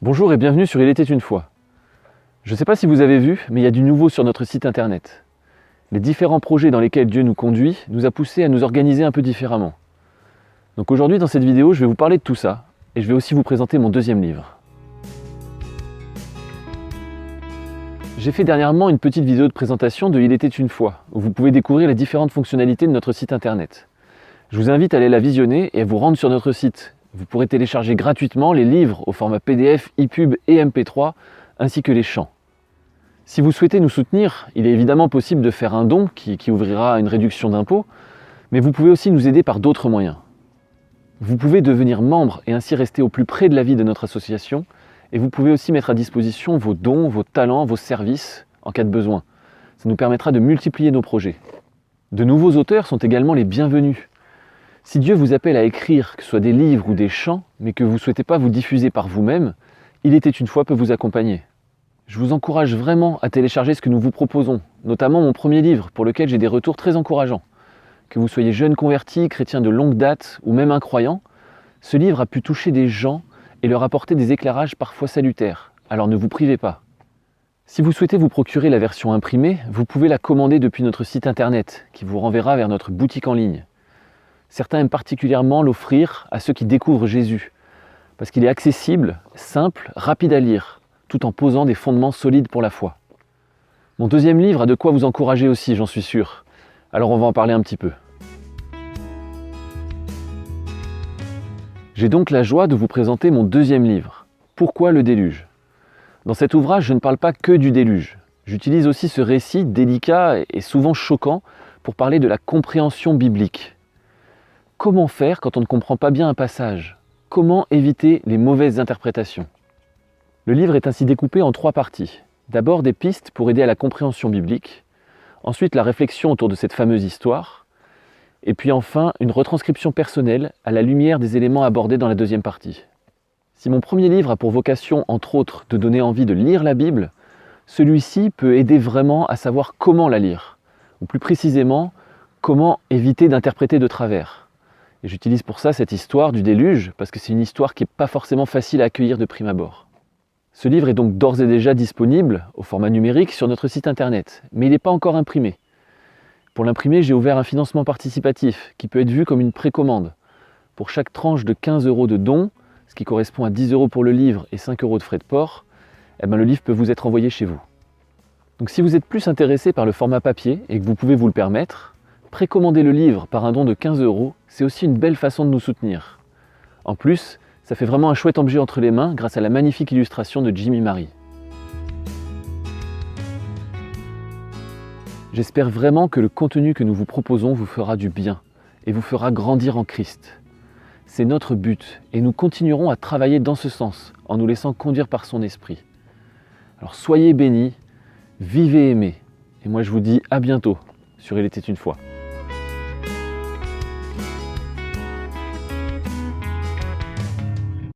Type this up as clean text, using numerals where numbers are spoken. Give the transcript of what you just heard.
Bonjour et bienvenue sur Il était une fois. Je ne sais pas si vous avez vu, mais il y a du nouveau sur notre site internet. Les différents projets dans lesquels Dieu nous conduit nous a poussés à nous organiser un peu différemment. Donc aujourd'hui dans cette vidéo, je vais vous parler de tout ça et je vais aussi vous présenter mon deuxième livre. J'ai fait dernièrement une petite vidéo de présentation de Il était une fois, où vous pouvez découvrir les différentes fonctionnalités de notre site internet. Je vous invite à aller la visionner et à vous rendre sur notre site. Vous pourrez télécharger gratuitement les livres au format PDF, EPUB et MP3, ainsi que les chants. Si vous souhaitez nous soutenir, il est évidemment possible de faire un don qui ouvrira une réduction d'impôt, mais vous pouvez aussi nous aider par d'autres moyens. Vous pouvez devenir membre et ainsi rester au plus près de la vie de notre association, et vous pouvez aussi mettre à disposition vos dons, vos talents, vos services en cas de besoin. Ça nous permettra de multiplier nos projets. De nouveaux auteurs sont également les bienvenus. Si Dieu vous appelle à écrire, que ce soit des livres ou des chants, mais que vous ne souhaitez pas vous diffuser par vous-même, Il était une fois peut vous accompagner. Je vous encourage vraiment à télécharger ce que nous vous proposons, notamment mon premier livre, pour lequel j'ai des retours très encourageants. Que vous soyez jeune converti, chrétien de longue date ou même incroyant, ce livre a pu toucher des gens et leur apporter des éclairages parfois salutaires, alors ne vous privez pas. Si vous souhaitez vous procurer la version imprimée, vous pouvez la commander depuis notre site internet, qui vous renverra vers notre boutique en ligne. Certains aiment particulièrement l'offrir à ceux qui découvrent Jésus, parce qu'il est accessible, simple, rapide à lire, tout en posant des fondements solides pour la foi. Mon deuxième livre a de quoi vous encourager aussi, j'en suis sûr. Alors on va en parler un petit peu. J'ai donc la joie de vous présenter mon deuxième livre, Pourquoi le déluge ? Dans cet ouvrage, je ne parle pas que du déluge. J'utilise aussi ce récit délicat et souvent choquant pour parler de la compréhension biblique. Comment faire quand on ne comprend pas bien un passage ? Comment éviter les mauvaises interprétations ? Le livre est ainsi découpé en 3 parties. D'abord des pistes pour aider à la compréhension biblique, ensuite la réflexion autour de cette fameuse histoire, et puis enfin une retranscription personnelle à la lumière des éléments abordés dans la deuxième partie. Si mon premier livre a pour vocation, entre autres, de donner envie de lire la Bible, celui-ci peut aider vraiment à savoir comment la lire, ou plus précisément, comment éviter d'interpréter de travers. Et j'utilise pour ça cette histoire du déluge, parce que c'est une histoire qui n'est pas forcément facile à accueillir de prime abord. Ce livre est donc d'ores et déjà disponible, au format numérique, sur notre site internet, mais il n'est pas encore imprimé. Pour l'imprimer, j'ai ouvert un financement participatif, qui peut être vu comme une précommande. Pour chaque tranche de 15 € de dons, ce qui correspond à 10 € pour le livre et 5 € de frais de port, le livre peut vous être envoyé chez vous. Donc si vous êtes plus intéressé par le format papier et que vous pouvez vous le permettre, précommander le livre par un don de 15 €, c'est aussi une belle façon de nous soutenir. En plus, ça fait vraiment un chouette objet entre les mains grâce à la magnifique illustration de Jimmy Marie. J'espère vraiment que le contenu que nous vous proposons vous fera du bien et vous fera grandir en Christ. C'est notre but et nous continuerons à travailler dans ce sens en nous laissant conduire par son esprit. Alors soyez bénis, vivez et aimez. Et moi je vous dis à bientôt sur Il était une fois.